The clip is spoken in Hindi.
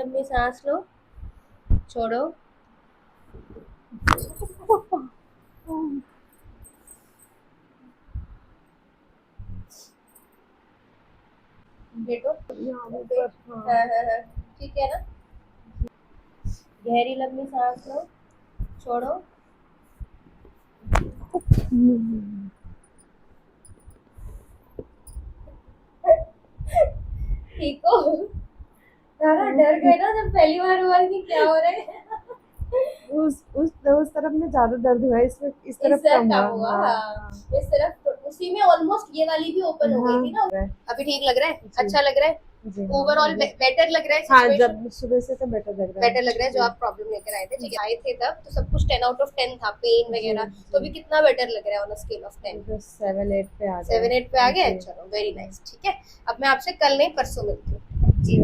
लंबी सांस लो, छोड़ो। लेटो। हाँ हाँ हाँ, ठीक है ना। गहरी लंबी सांस लो, छोड़ो। ठीक हो। सारा डर गए ना जब पहली बार हुआ कि क्या हो रहा है। उस तरफ में ज्यादा दर्द हुआ है, इसमें इस तरफ कम हुआ। हाँ। इस तरफ तो उसी में ऑलमोस्ट ये वाली भी ओपन हो गई थी ना। हाँ अभी ठीक लग रहा है, जी। अच्छा लग रहा है। जी ओवरऑल बेटर लग रहा है हाँ, सिचुएशन। जब सुबह से तो बेटर लग रहा है। बेटर लग रहा है। जो आप प्रॉब्लम लेकर आए थे, ठीक है, आए थे तब तो सब कुछ 10 आउट ऑफ 10 था, पेन वगैरह। तो अभी कितना बेटर लग रहा है ऑन स्केल ऑफ 10? 7-8 पे आ गया। 7-8 पे आ गया है। जी। चलो वेरी नाइस, ठीक है। अब मैं आपसे कल नहीं परसों मिलती हूँ। जी।